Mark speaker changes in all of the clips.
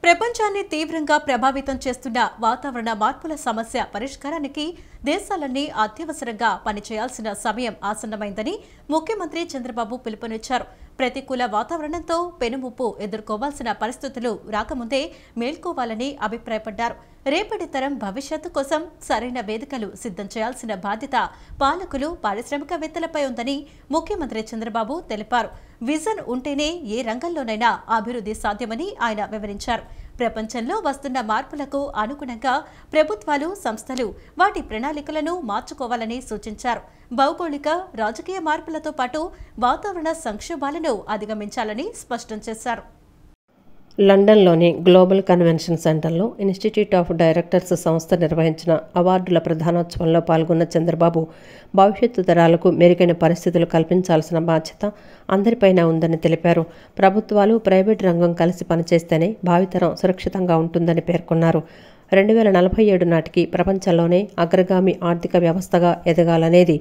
Speaker 1: ప్రపంచాన్ని తీవ్రంగా ప్రభావితం చేస్తున్న వాతావరణ మార్పుల సమస్య పరిష్కారానికి దేశాలన్నీ అత్యవసరంగా పనిచేయాల్సిన సమయం ఆసన్నమైందని ముఖ్యమంత్రి చంద్రబాబు పిలుపునిచ్చారు. ప్రతికూల వాతావరణంతో పెనుముప్పు ఎదుర్కోవాల్సిన పరిస్థితులు రాకముందే మేల్కోవాలని అభిప్రాయపడ్డారు. రేపటి తరం భవిష్యత్తు కోసం సరైన వేదికలు సిద్ధం చేయాల్సిన బాధ్యత పాలకులు, పారిశ్రామికవేత్తలపై ఉందని ముఖ్యమంత్రి చంద్రబాబు తెలిపారు. విజన్ ఉంటేనే ఏ రంగంలోనైనా అభివృద్ధి సాధ్యమని ఆయన వివరించారు. ప్రపంచంలో వస్తున్న మార్పులకు అనుగుణంగా ప్రభుత్వాలు, సంస్థలు వాటి ప్రణాళికలను మార్చుకోవాలని సూచించారు. భౌగోళిక, రాజకీయ మార్పులతో పాటు వాతావరణ సంక్షోభాలను అధిగమించాలని స్పష్టం చేశారు.
Speaker 2: లండన్లోని గ్లోబల్ కన్వెన్షన్ సెంటర్లో ఇన్స్టిట్యూట్ ఆఫ్ డైరెక్టర్స్ సంస్థ నిర్వహించిన అవార్డుల ప్రధానోత్సవంలో పాల్గొన్న చంద్రబాబు భవిష్యత్తు తరాలకు మెరుగైన పరిస్థితులు కల్పించాల్సిన బాధ్యత అందరిపైన ఉందని తెలిపారు. ప్రభుత్వాలు, ప్రైవేటు రంగం కలిసి పనిచేస్తేనే భావితరం సురక్షితంగా ఉంటుందని పేర్కొన్నారు. 2047 నాటికి ప్రపంచంలోనే అగ్రగామి ఆర్థిక వ్యవస్థగా ఎదగాలనేది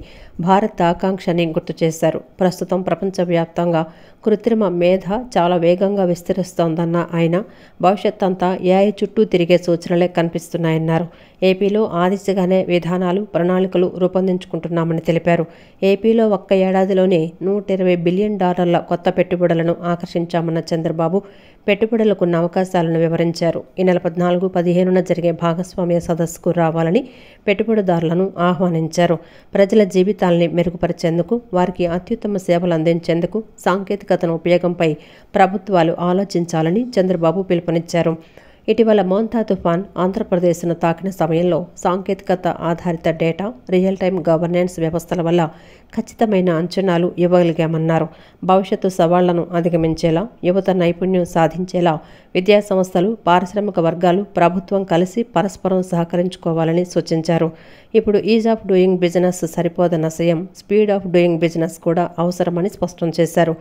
Speaker 2: భారత్ ఆకాంక్ష అని గుర్తు చేశారు. ప్రస్తుతం ప్రపంచవ్యాప్తంగా కృత్రిమ మేధ చాలా వేగంగా విస్తరిస్తోందన్న ఆయన భవిష్యత్ అంతా ఏఐ చుట్టూ తిరిగే సూచనలే కనిపిస్తున్నాయన్నారు. ఏపీలో ఆ దిశగానే విధానాలు, ప్రణాళికలు రూపొందించుకుంటున్నామని తెలిపారు. ఏపీలో ఒక్క ఏడాదిలోనే $120 బిలియన్ కొత్త పెట్టుబడులను ఆకర్షించామన్న చంద్రబాబు పెట్టుబడులకున్న అవకాశాలను వివరించారు. ఈ నెల 14-15న జరిగే భాగస్వామ్య సదస్సుకు రావాలని పెట్టుబడిదారులను ఆహ్వానించారు. ప్రజల జీవితాల్ని మెరుగుపరిచేందుకు, వారికి అత్యుత్తమ సేవలు అందించేందుకు సాంకేతికతను ఉపయోగంపై ప్రభుత్వాలు ఆలోచించాలని చంద్రబాబు పిలుపునిచ్చారు. ఇటీవల మోంతా తుఫాన్ ఆంధ్రప్రదేశ్ను తాకిన సమయంలో సాంకేతికత ఆధారిత డేటా, రియల్ టైం గవర్నెన్స్ వ్యవస్థల వల్ల ఖచ్చితమైన అంచనాలు ఇవ్వగలిగామన్నారు. భవిష్యత్తు సవాళ్లను అధిగమించేలా, యువత నైపుణ్యం సాధించేలా విద్యాసంస్థలు, పారిశ్రామిక వర్గాలు, ప్రభుత్వం కలిసి పరస్పరం సహకరించుకోవాలని సూచించారు. ఇప్పుడు ఈజ్ ఆఫ్ డూయింగ్ బిజినెస్ సరిపోదన్న CM speed of doing business కూడా అవసరమని స్పష్టం చేశారు.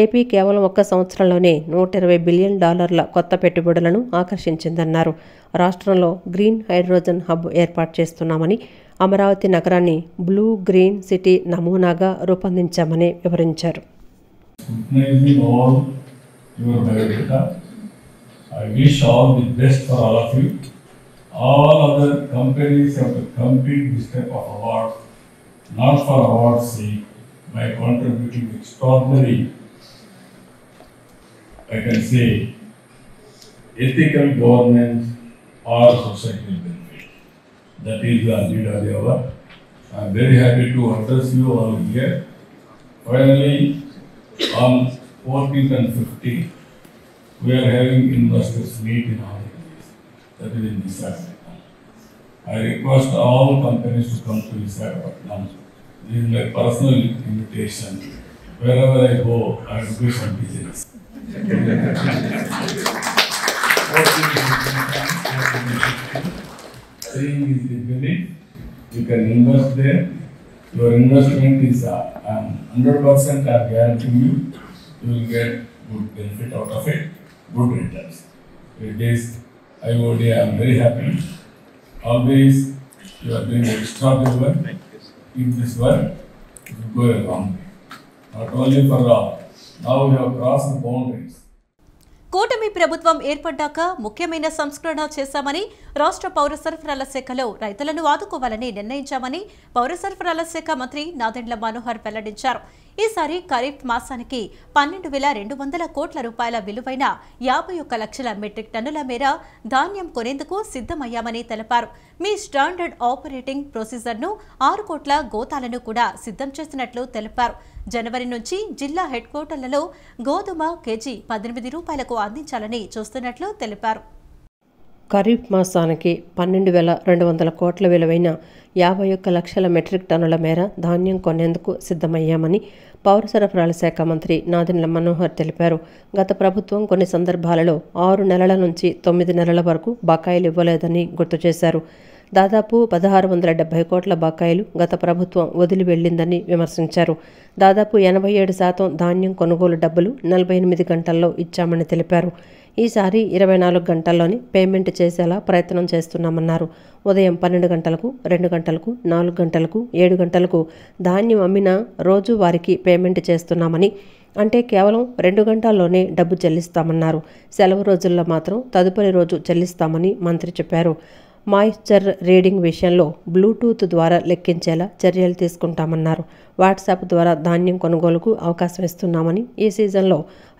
Speaker 2: ఏపీ కేవలం ఒక్క సంవత్సరంలోనే $120 బిలియన్ కొత్త పెట్టుబడులను ఆకర్షించిందన్నారు. రాష్ట్రంలో గ్రీన్ హైడ్రోజన్ హబ్ ఏర్పాటు చేస్తున్నామని, అమరావతి నగరాన్ని బ్లూ గ్రీన్ సిటీ నమూనాగా రూపొందించామని వివరించారు.
Speaker 3: All other companies have to compete this type of award, not for award's sake, by contributing extraordinary, I can say, ethical governance or societal benefit. That is the need of the hour. I am very happy to address you all here. Finally, on 14th and 15th, we are having investors meet in our that is in Visakhapatnam. I request all companies to come to Visakhapatnam. This is my personal invitation. Wherever I go, I will do some business. Saying is the beginning. You can invest there. Your investment is 100%. I guarantee you, you will get good benefit out of it, good returns. It is IOD, I am very happy. Always you are doing extraordinary work. In this work, it will go a long way. Not only for all. Now we have crossed the boundaries.
Speaker 1: కూటమి ప్రభుత్వం ఏర్పడ్డాక ముఖ్యమైన సంస్కరణ చేశామని, రాష్ట్ర పౌర సరఫరాల శాఖలో రైతులను ఆదుకోవాలని నిర్ణయించామని పౌర సరఫరాల శాఖ మంత్రి నాదెండ్ల మనోహర్ వెల్లడించారు. ఈసారి ఖరీఫ్ మాసానికి 12,200 కోట్ల రూపాయల విలువైన 51 లక్షల మెట్రిక్ టన్నుల మేర ధాన్యం కొనేందుకు సిద్ధమయ్యామని తెలిపారు. మీ స్టాండర్డ్ ఆపరేటింగ్ ప్రొసీజర్ను 6 కోట్ల గోతాలను కూడా సిద్ధం చేసినట్లు తెలిపారు. జనవరి నుంచి జిల్లా హెడ్ క్వార్టర్లలో గోధుమ కేజీ 18 రూపాయలకు అందించాలని చూస్తున్నట్లు తెలిపారు.
Speaker 2: ఖరీఫ్ మాసానికి 12,200 కోట్ల విలువైన 51 లక్షల మెట్రిక్ టన్నుల మేర ధాన్యం కొనేందుకు సిద్ధమయ్యామని పౌర సరఫరాల శాఖ మంత్రి నాదెండ్ల మనోహర్ తెలిపారు. గత ప్రభుత్వం కొన్ని సందర్భాలలో 6 నెలల నుంచి 9 నెలల వరకు బకాయిలు ఇవ్వలేదని గుర్తు చేశారు. దాదాపు 1,670 కోట్ల బకాయిలు గత ప్రభుత్వం వదిలి వెళ్లిందని విమర్శించారు. దాదాపు 87% ధాన్యం కొనుగోలు డబ్బులు 48 గంటల్లో ఇచ్చామని తెలిపారు. ఈసారి 24 గంటల్లోనే పేమెంట్ చేసేలా ప్రయత్నం చేస్తున్నామన్నారు. ఉదయం 12 గంటలకు, 2 గంటలకు, 4 గంటలకు, 7 గంటలకు ధాన్యం అమ్మినా రోజు వారికి పేమెంట్ చేస్తున్నామని, అంటే కేవలం 2 గంటల్లోనే డబ్బు చెల్లిస్తామన్నారు. సెలవు రోజుల్లో మాత్రం తదుపరి రోజు చెల్లిస్తామని మంత్రి చెప్పారు. మాయిశ్చర్ రీడింగ్ విషయంలో బ్లూటూత్ ద్వారా లెక్కించేలా చర్యలు తీసుకుంటామన్నారు. వాట్సాప్ ద్వారా ధాన్యం కొనుగోలుకు అవకాశం ఇస్తున్నామని, ఈ సీజన్లో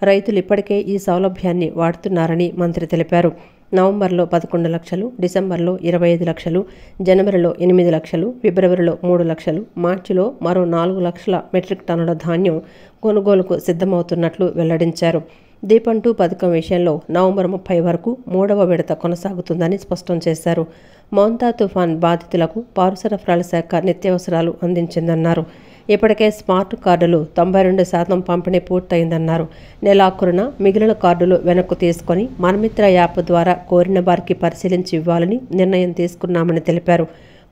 Speaker 2: రైతులు ఇప్పటికే ఈ సౌలభ్యాన్ని వాడుతున్నారని మంత్రి తెలిపారు. నవంబర్లో 11 లక్షలు, డిసెంబర్లో 25 లక్షలు, జనవరిలో 8 లక్షలు, ఫిబ్రవరిలో 3 లక్షలు, మార్చిలో మరో 4 లక్షల మెట్రిక్ టన్నుల ధాన్యం కొనుగోలుకు సిద్ధమవుతున్నట్లు వెల్లడించారు. దీపంటూ పథకం విషయంలో నవంబర్ 30 వరకు 3వ విడత కొనసాగుతుందని స్పష్టం చేశారు. మౌంతా తుఫాన్ బాధితులకు పౌర సరఫరాల శాఖ నిత్యావసరాలు అందించిందన్నారు. ఇప్పటికే స్మార్ట్ కార్డులు 92% పంపిణీ పూర్తయిందన్నారు. నెలాఖరున మిగిలిన కార్డులు వెనక్కు తీసుకొని మనమిత్ర యాప్ ద్వారా కోరిన వారికి పరిశీలించి ఇవ్వాలని నిర్ణయం తీసుకున్నామని తెలిపారు.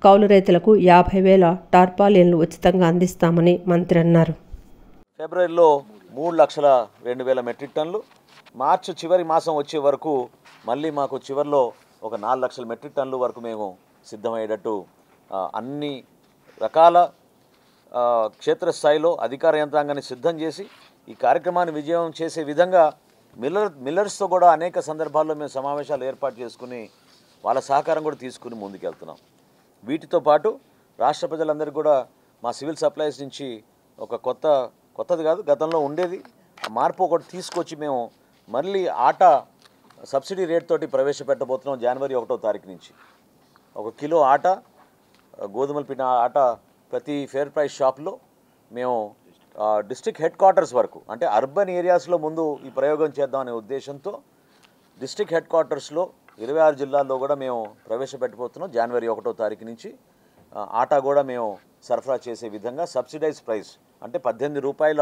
Speaker 2: కౌలు రైతులకు 50,000 టార్పాలిన్లు ఉచితంగా అందిస్తామని మంత్రి అన్నారు.
Speaker 4: ఫిబ్రవరిలో 3,02,000 మెట్రిక్ టన్నులు, మార్చి చివరి మాసం వచ్చే వరకు మళ్ళీ మాకు చివరిలో ఒక 4 లక్షల మెట్రిక్ టన్నుల వరకు మేము సిద్ధమయ్యేటట్టు అన్ని రకాల క్షేత్రస్థాయిలో అధికార యంత్రాంగాన్ని సిద్ధం చేసి ఈ కార్యక్రమాన్ని విజయం చేసే విధంగా మిల్లర్స్తో కూడా అనేక సందర్భాల్లో మేము సమావేశాలు ఏర్పాటు చేసుకుని వాళ్ళ సహకారం కూడా తీసుకుని ముందుకెళ్తున్నాం. వీటితో పాటు రాష్ట్ర ప్రజలందరికీ కూడా మా సివిల్ సప్లైస్ నుంచి ఒక కొత్తది కాదు, గతంలో ఉండేది ఆ మార్పు ఒకటి తీసుకొచ్చి మేము మళ్ళీ ఆటా సబ్సిడీ రేట్ తోటి ప్రవేశపెట్టబోతున్నాం. జనవరి 1వ తారీఖు నుంచి 1 కిలో ఆటా, గోధుమల పిండి ఆటా ప్రతి ఫేర్ ప్రైస్ షాప్లో మేము డిస్ట్రిక్ట్ హెడ్ క్వార్టర్స్ వరకు, అంటే అర్బన్ ఏరియాస్లో ముందు ఈ ప్రయోగం చేద్దామనే ఉద్దేశంతో డిస్ట్రిక్ట్ హెడ్ క్వార్టర్స్లో 26 జిల్లాల్లో కూడా మేము ప్రవేశపెట్టబోతున్నాం. జనవరి 1వ తారీఖు నుంచి ఆటా కూడా మేము సరఫరా చేసే విధంగా సబ్సిడైజ్ ప్రైస్ అంటే 18 రూపాయల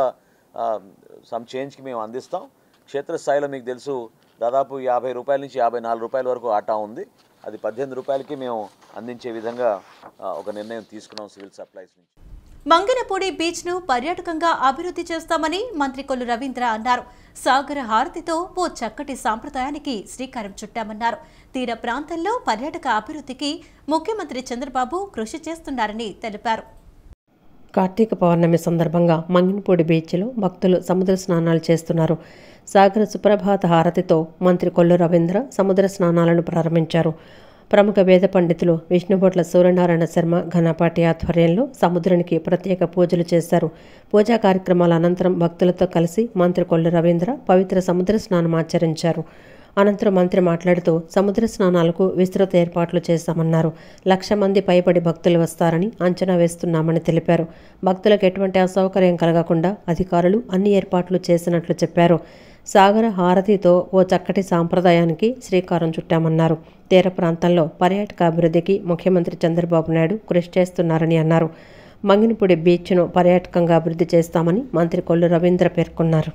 Speaker 4: సమ్ చేంజ్కి మేము అందిస్తాం. క్షేత్రస్థాయిలో మీకు తెలుసు దాదాపు 50 రూపాయల నుంచి 54 రూపాయల వరకు ఆటా ఉంది. అది 18 రూపాయలకి మేము అందించే విధంగా ఒక నిర్ణయం తీసుకున్నాం సివిల్ సప్లైస్ నుంచి.
Speaker 1: మంగనపూడి బీచ్ను పర్యాటకంగా అభివృద్ధి చేస్తామని మంత్రి కొల్లు రవీంద్ర అన్నారు. సాగర హారతితో ఓ చక్కటి సాంప్రదాయానికి శ్రీకారం చుట్టామన్నారు. తీర ప్రాంతంలో పర్యాటక అభివృద్ధికి ముఖ్యమంత్రి చంద్రబాబు కృషి చేస్తున్నారని తెలిపారు.
Speaker 2: కార్తీక పౌర్ణమి సందర్భంగా మంగనపూడి బీచ్లో భక్తులు సముద్ర స్నానాలు చేస్తున్నారు. సాగర సుప్రభాత హారతితో మంత్రి కొల్లు రవీంద్ర సముద్ర స్నానాలను ప్రారంభించారు. ప్రముఖ వేద పండితులు విష్ణుబొట్ల సూర్యనారాయణ శర్మ ఘనపాటి ఆధ్వర్యంలో సముద్రానికి ప్రత్యేక పూజలు చేశారు. పూజా కార్యక్రమాల అనంతరం భక్తులతో కలిసి మంత్రి కొల్లు రవీంద్ర పవిత్ర సముద్ర స్నానం ఆచరించారు. అనంతరం మంత్రి మాట్లాడుతూ సముద్ర స్నానాలకు విస్తృత ఏర్పాట్లు చేశామన్నారు. 1,00,000 మంది పైబడి భక్తులు వస్తారని అంచనా వేస్తున్నామని తెలిపారు. భక్తులకు ఎటువంటి అసౌకర్యం కలగకుండా అధికారులు అన్ని ఏర్పాట్లు చేసినట్లు చెప్పారు. సాగర హారతితో ఓ చక్కటి సాంప్రదాయానికి శ్రీకారం చుట్టామన్నారు. తీర ప్రాంతంలో పర్యాటక అభివృద్ధికి ముఖ్యమంత్రి చంద్రబాబు నాయుడు కృషి చేస్తున్నారని అన్నారు. మంగనపూడి బీచ్ను పర్యాటకంగా అభివృద్ధి చేస్తామని మంత్రి కొల్లు రవీంద్ర పేర్కొన్నారు.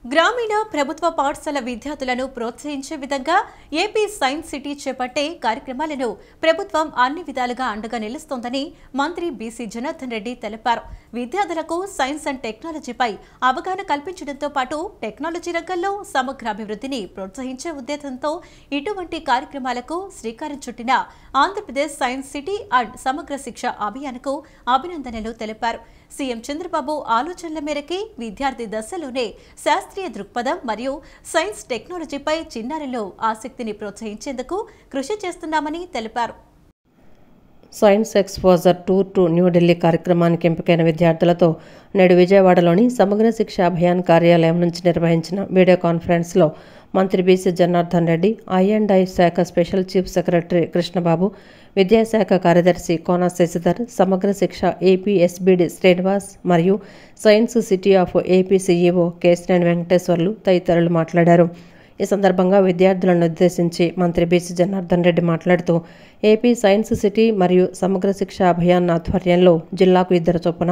Speaker 1: గ్రామీణ ప్రభుత్వ పాఠశాల విద్యార్థులను ప్రోత్సహించే విధంగా ఏపీ సైన్స్ సిటీ చేపట్టే కార్యక్రమాలను ప్రభుత్వం అన్ని విధాలుగా అండగా నిలుస్తోందని మంత్రి బీసీ జనార్దన్ రెడ్డి తెలిపారు. విద్యార్థులకు సైన్స్ అండ్ టెక్నాలజీపై అవగాహన కల్పించడంతో పాటు టెక్నాలజీ రంగంలో సమగ్ర అభివృద్ధిని ప్రోత్సహించే ఉద్దేశంతో ఇటువంటి కార్యక్రమాలకు శ్రీకారం చుట్టిన ఆంధ్రప్రదేశ్ సైన్స్ సిటీ అండ్ సమగ్ర శిక్ష అభియాన్కు అభినందనలు తెలిపారు. సీఎం చంద్రబాబు ఆలోచనల మేరకే విద్యార్థి దశలోనే శాస్త్రీయ దృక్పథం మరియు సైన్స్ టెక్నాలజీపై చిన్నారిలో ఆసక్తిని ప్రోత్సహించేందుకు కృషి చేస్తున్నామని తెలిపారు.
Speaker 2: Science exposure tour to New Delhi కార్యక్రమానికి ఎంపికైన విద్యార్థులతో నేడు విజయవాడలోని సమగ్ర శిక్ష అభియాన్ కార్యాలయం నుంచి నిర్వహించిన వీడియో కాన్ఫరెన్స్లో మంత్రి బీసీ జనార్దన్ రెడ్డి, ఐ శాఖ స్పెషల్ చీఫ్ సెక్రటరీ కృష్ణబాబు, విద్యాశాఖ కార్యదర్శి కోన శశిధర్, సమగ్ర శిక్ష ఏపీ ఎస్బీడి శ్రీనివాస్ మరియు science city of AP CEO Kesineni Venkateswarlu తదితరులు మాట్లాడారు. ఈ సందర్భంగా విద్యార్థులను ఉద్దేశించి మంత్రి బీసీ జనార్దన్ రెడ్డి మాట్లాడుతూ ఏపీ సైన్స్ సిటీ మరియు సమగ్ర శిక్ష అభియాన్ ఆధ్వర్యంలో జిల్లాకు 2 చొప్పున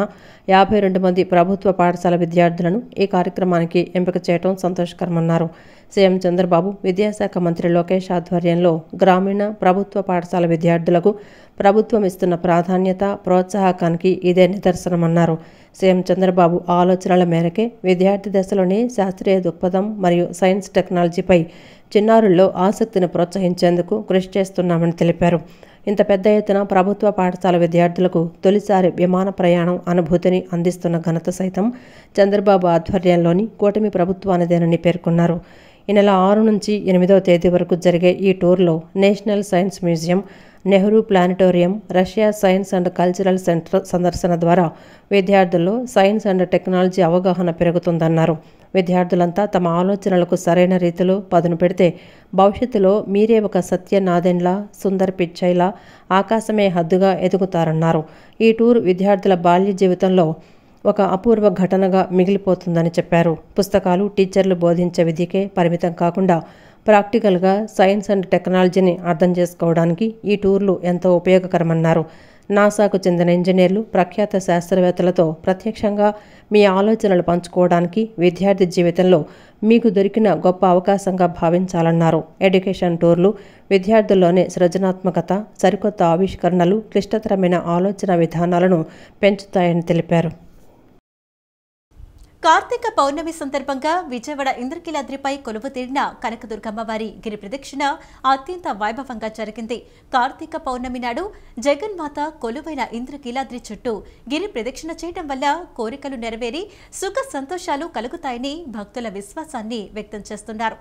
Speaker 2: 52 మంది ప్రభుత్వ పాఠశాల విద్యార్థులను ఈ కార్యక్రమానికి ఎంపిక చేయడం సంతోషకరమన్నారు. సీఎం చంద్రబాబు, విద్యాశాఖ మంత్రి లోకేష్ ఆధ్వర్యంలో గ్రామీణ ప్రభుత్వ పాఠశాల విద్యార్థులకు ప్రభుత్వం ఇస్తున్న ప్రాధాన్యత, ప్రోత్సాహకానికి ఇదే నిదర్శనమన్నారు. సీఎం చంద్రబాబు ఆలోచనల మేరకే విద్యార్థి దశలోనే శాస్త్రీయ దృక్పథం మరియు సైన్స్ టెక్నాలజీపై చిన్నారుల్లో ఆసక్తిని ప్రోత్సహించేందుకు కృషి చేస్తున్నామని తెలిపారు. ఇంత పెద్ద ఎత్తున ప్రభుత్వ పాఠశాల విద్యార్థులకు తొలిసారి విమాన ప్రయాణం అనుభూతిని అందిస్తున్న ఘనత సైతం చంద్రబాబు ఆధ్వర్యంలోని కూటమి ప్రభుత్వానిదేనని పేర్కొన్నారు. ఈ నెల 6 నుంచి 8వ తేదీ వరకు జరిగే ఈ టూర్లో national science museum, Nehru planetarium, Russia science and cultural centre సందర్శన ద్వారా విద్యార్థుల్లో సైన్స్ అండ్ టెక్నాలజీ అవగాహన పెరుగుతుందన్నారు. విద్యార్థులంతా తమ ఆలోచనలకు సరైన రీతిలో పదును పెడితే భవిష్యత్తులో మీరే ఒక సత్యనాదెన్లా, సుందర్ పిచ్చైలా, ఆకాశమే హద్దుగా ఎదుగుతారన్నారు. ఈ టూర్ విద్యార్థుల బాల్య జీవితంలో ఒక అపూర్వ ఘటనగా మిగిలిపోతుందని చెప్పారు. పుస్తకాలు, టీచర్లు బోధించే విధికే పరిమితం కాకుండా ప్రాక్టికల్గా సైన్స్ అండ్ టెక్నాలజీని అర్థం చేసుకోవడానికి ఈ టూర్లు ఎంతో ఉపయోగకరమన్నారు. నాసాకు చెందిన ఇంజనీర్లు, ప్రఖ్యాత శాస్త్రవేత్తలతో ప్రత్యక్షంగా మీ ఆలోచనలు పంచుకోవడానికి విద్యార్థి జీవితంలో మీకు దొరికిన గొప్ప అవకాశంగా భావించాలన్నారు. ఎడ్యుకేషన్ టూర్లు విద్యార్థుల్లోని సృజనాత్మకత, సరికొత్త ఆవిష్కరణలు, క్లిష్టతరమైన ఆలోచన విధానాలను పెంచుతాయని తెలిపారు.
Speaker 1: కార్తీక పౌర్ణమి సందర్భంగా విజయవాడ ఇంద్రకీలాద్రిపై కొలువు తీరిన కనకదుర్గమ్మవారి గిరి ప్రదక్షిణ అత్యంత వైభవంగా జరిగింది. కార్తీక పౌర్ణమి నాడు జగన్మాత కొలువైన ఇంద్రకీలాద్రి చుట్టూ గిరి ప్రదక్షిణ చేయడం వల్ల కోరికలు నెరవేరి సుఖ సంతోషాలు కలుగుతాయని భక్తుల విశ్వాసాన్ని వ్యక్తం చేస్తున్నారు.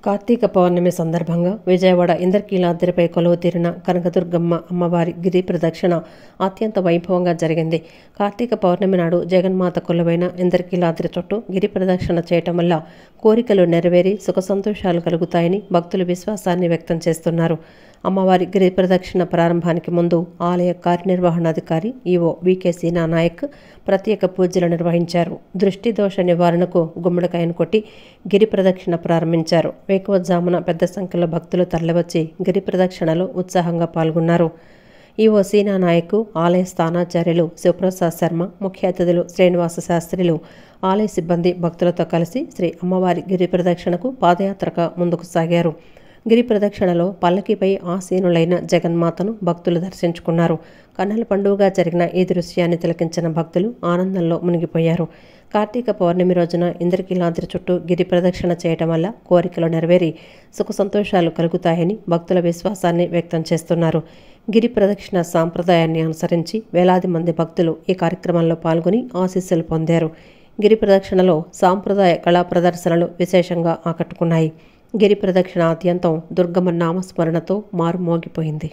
Speaker 2: కార్తీక పౌర్ణమి సందర్భంగా విజయవాడ ఇంద్రకీలాద్రిపై కొలువు తీరిన కనకదుర్గమ్మ అమ్మవారి గిరి ప్రదక్షిణ అత్యంత వైభవంగా జరిగింది. కార్తీక పౌర్ణమి నాడు జగన్మాత కొలువైన ఇంద్రకీలాద్రి చుట్టూ గిరి ప్రదక్షిణ చేయటం వల్ల కోరికలు నెరవేరి సుఖ సంతోషాలు కలుగుతాయని భక్తులు విశ్వాసాన్ని వ్యక్తం చేస్తున్నారు. అమ్మవారి గిరి ప్రదక్షిణ ప్రారంభానికి ముందు ఆలయ కార్యనిర్వహణాధికారి ఈవో వికే సీనా నాయక్ ప్రత్యేక పూజలు నిర్వహించారు. దృష్టి దోష నివారణకు గుమ్మడికాయను కొట్టి గిరి ప్రదక్షిణ ప్రారంభించారు. వేకువజామున పెద్ద సంఖ్యలో భక్తులు తరలివచ్చి గిరి ప్రదక్షిణలో ఉత్సాహంగా పాల్గొన్నారు. ఈవో సీనా నాయక్, ఆలయ స్థానాచార్యులు శివప్రసాద్ శర్మ, ముఖ్య అతిథులు శ్రీనివాస శాస్త్రిలు, ఆలయ సిబ్బంది భక్తులతో కలిసి శ్రీ అమ్మవారి గిరి ప్రదక్షిణకు పాదయాత్రగా ముందుకు సాగారు. గిరి ప్రదక్షిణలో పల్లకిపై ఆసీనులైన జగన్మాతను భక్తులు దర్శించుకున్నారు. కన్నుల పండుగగా జరిగిన ఈ దృశ్యాన్ని తిలకించిన భక్తులు ఆనందంలో మునిగిపోయారు. కార్తీక పౌర్ణమి రోజున ఇంద్రకీలాద్రి చుట్టూ గిరి ప్రదక్షిణ చేయటం వల్ల కోరికలు నెరవేరి సుఖ సంతోషాలు కలుగుతాయని భక్తుల విశ్వాసాన్ని వ్యక్తం చేస్తున్నారు. గిరి ప్రదక్షిణ సాంప్రదాయాన్ని అనుసరించి వేలాది మంది భక్తులు ఈ కార్యక్రమంలో పాల్గొని ఆశీస్సులు పొందారు. గిరి ప్రదక్షిణలో సాంప్రదాయ కళా ప్రదర్శనలు విశేషంగా ఆకట్టుకున్నాయి. గిరి ప్రదక్షిణ ఆద్యంతం దుర్గమ్మ నామస్మరణతో మారుమోగిపోయింది.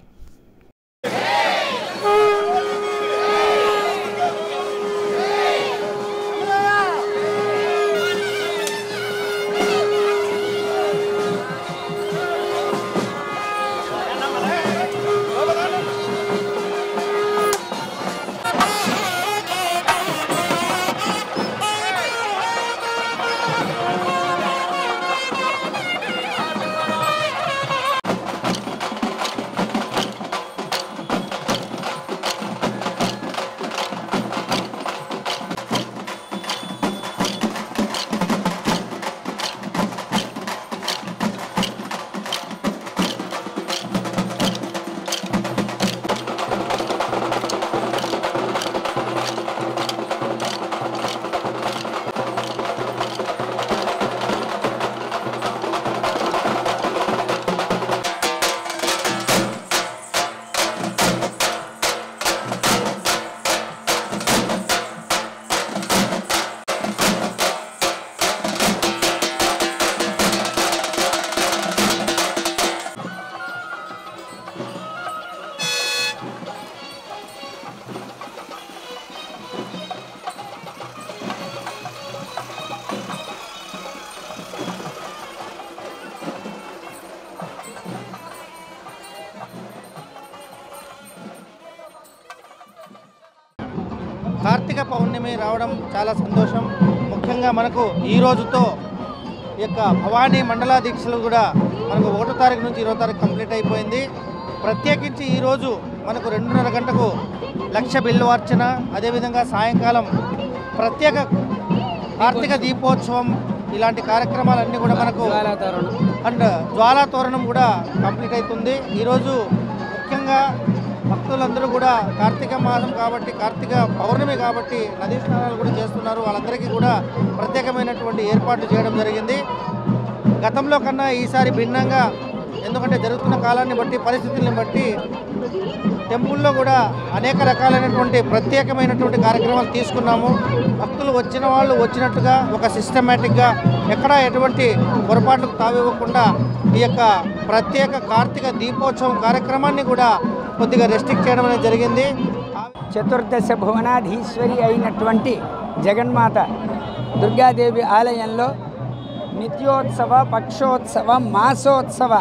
Speaker 5: కార్తీక పౌర్ణమి రావడం చాలా సంతోషం. ముఖ్యంగా మనకు ఈ రోజుతో ఈ యొక్క భవానీ మండలా దీక్షలు కూడా మనకు 1వ తారీఖు నుంచి 20వ తారీఖు కంప్లీట్ అయిపోయింది. ప్రత్యేకించి ఈరోజు మనకు 2:30 గంటకు లక్ష బిల్వార్చన, అదేవిధంగా సాయంకాలం ప్రత్యేక కార్తీక దీపోత్సవం, ఇలాంటి కార్యక్రమాలన్నీ కూడా మనకు అండ్ జ్వాలా తోరణం కూడా కంప్లీట్ అవుతుంది. ఈరోజు ముఖ్యంగా భక్తులందరూ కూడా కార్తీక మాసం కాబట్టి, కార్తీక పౌర్ణమి కాబట్టి నదీ స్నానాలు కూడా చేస్తున్నారు. వాళ్ళందరికీ కూడా ప్రత్యేకమైనటువంటి ఏర్పాట్లు చేయడం జరిగింది. గతంలో కన్నా ఈసారి భిన్నంగా, ఎందుకంటే జరుగుతున్న కాలాన్ని బట్టి, పరిస్థితుల్ని బట్టి టెంపుల్లో కూడా అనేక రకాలైనటువంటి ప్రత్యేకమైనటువంటి కార్యక్రమాలు తీసుకున్నాము. భక్తులు వచ్చిన వాళ్ళు వచ్చినట్టుగా ఒక సిస్టమేటిక్గా ఎక్కడా ఎటువంటి పొరపాట్లకు తావివ్వకుండా ఈ యొక్క ప్రత్యేక కార్తీక దీపోత్సవం కార్యక్రమాన్ని కూడా కొద్దిగా రెస్ట్రిక్ట్ చేయడం అనేది జరిగింది.
Speaker 6: చతుర్దశ భువనాధీశ్వరి అయినటువంటి జగన్మాత దుర్గాదేవి ఆలయంలో నిత్యోత్సవ, పక్షోత్సవ, మాసోత్సవ,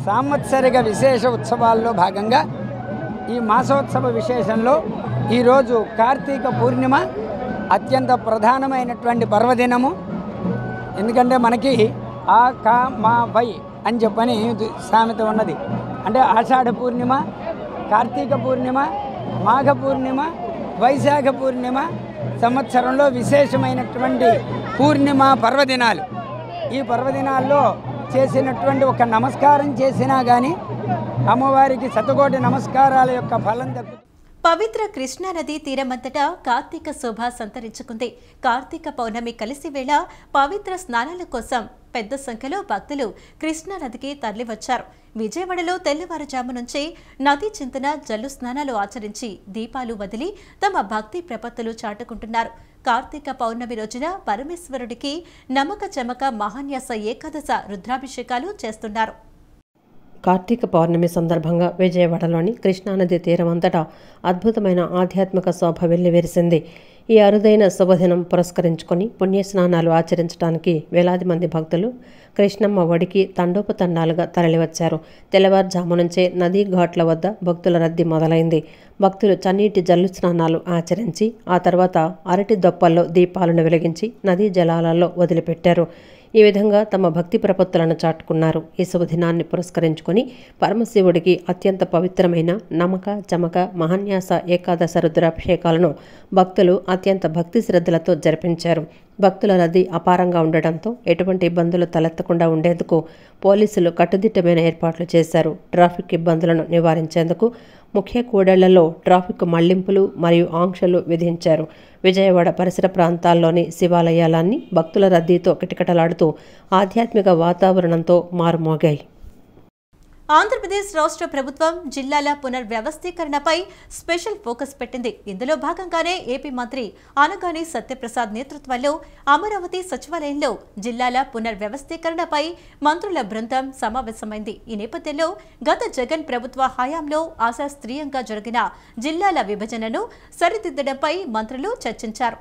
Speaker 6: సాంవత్సరిక విశేష ఉత్సవాల్లో భాగంగా ఈ మాసోత్సవ విశేషంలో ఈరోజు కార్తీక పూర్ణిమ అత్యంత ప్రధానమైనటువంటి పర్వదినము. ఎందుకంటే మనకి ఆ కా మా వై అని చెప్పని సామెత ఉన్నది. అంటే ఆషాఢ పూర్ణిమ, కార్తీక పూర్ణిమ, మాఘ పూర్ణిమ, వైశాఖ పూర్ణిమ సంవత్సరంలో విశేషమైనటువంటి పూర్ణిమ పర్వదినాలు. ఈ పర్వదినాల్లో చేసినటువంటి ఒక నమస్కారం చేసినా కానీ అమ్మవారికి శతకోటి నమస్కారాల యొక్క ఫలం దక్కుతుంది.
Speaker 1: పవిత్ర కృష్ణానది తీరమంతటా కార్తీక శోభ సంతరించుకుంది. కార్తీక పౌర్ణమి కలిసి వేళ పవిత్ర స్నానాల కోసం పెద్ద సంఖ్యలో భక్తులు కృష్ణానదికి తరలివచ్చారు. విజయవాడలో తెల్లవారుజాము నుంచే నదీ చింతన, జల్లు స్నానాలు ఆచరించి దీపాలు వదిలి తమ భక్తి ప్రపత్తులు చాటుకుంటున్నారు. కార్తీక పౌర్ణమి రోజున పరమేశ్వరుడికి నమక చమక మహాన్యాస ఏకాదశ రుద్రాభిషేకాలు చేస్తున్నారు.
Speaker 2: కార్తీక పౌర్ణమి సందర్భంగా విజయవాడలోని కృష్ణానది తీరమంతటా అద్భుతమైన ఆధ్యాత్మిక శోభ వెల్లివిరిసింది. ఈ అరుదైన శుభదినం పురస్కరించుకొని పుణ్యస్నానాలు ఆచరించడానికి వేలాది మంది భక్తులు కృష్ణమ్మ ఒడికి తండోపతండాలుగా తరలివచ్చారు. తెల్లవారుజాము నుంచే నదీ ఘాట్ల వద్ద భక్తుల రద్దీ మొదలైంది. భక్తులు చన్నీటి జల్లు స్నానాలు ఆచరించి ఆ తర్వాత అరటి దొప్పల్లో దీపాలను వెలిగించి నదీ జలాలలో వదిలిపెట్టారు. ఈ విధంగా తమ భక్తి ప్రపత్తులను చాటుకున్నారు. ఈ శుభదినాన్ని పురస్కరించుకొని పరమశివుడికి అత్యంత పవిత్రమైన నమక చమక మహాన్యాస ఏకాదశ రుద్రాభిషేకాలను భక్తులు అత్యంత భక్తి శ్రద్ధలతో జరిపించారు. భక్తుల రద్దీ అపారంగా ఉండటంతో ఎటువంటి ఇబ్బందులు తలెత్తకుండా ఉండేందుకు పోలీసులు కట్టుదిట్టమైన ఏర్పాట్లు చేశారు. ట్రాఫిక్ ఇబ్బందులను నివారించేందుకు ముఖ్య కూడళ్లలో ట్రాఫిక్ మళ్లింపులు మరియు ఆంక్షలు విధించారు. విజయవాడ పరిసర ప్రాంతాల్లోని శివాలయాలన్నీ భక్తుల రద్దీతో కిటకిటలాడుతూ ఆధ్యాత్మిక వాతావరణంతో మారుమోగాయి.
Speaker 1: ఆంధ్రప్రదేశ్ రాష్ట్ర ప్రభుత్వం జిల్లాల పునర్వ్యవస్థీకరణపై స్పెషల్ ఫోకస్ పెట్టింది. ఇందులో భాగంగానే ఏపీ మంత్రి అనగాని సత్యప్రసాద్ నేతృత్వంలో అమరావతి సచివాలయంలో జిల్లాల పునర్వ్యవస్థీకరణపై మంత్రుల బృందం సమావేశమైంది. ఈ నేపథ్యంలో గత జగన్ ప్రభుత్వ హయాంలో అశాస్త్రీయంగా జరిగిన జిల్లాల విభజనను సరిదిద్దడంపై మంత్రులు చర్చించారు.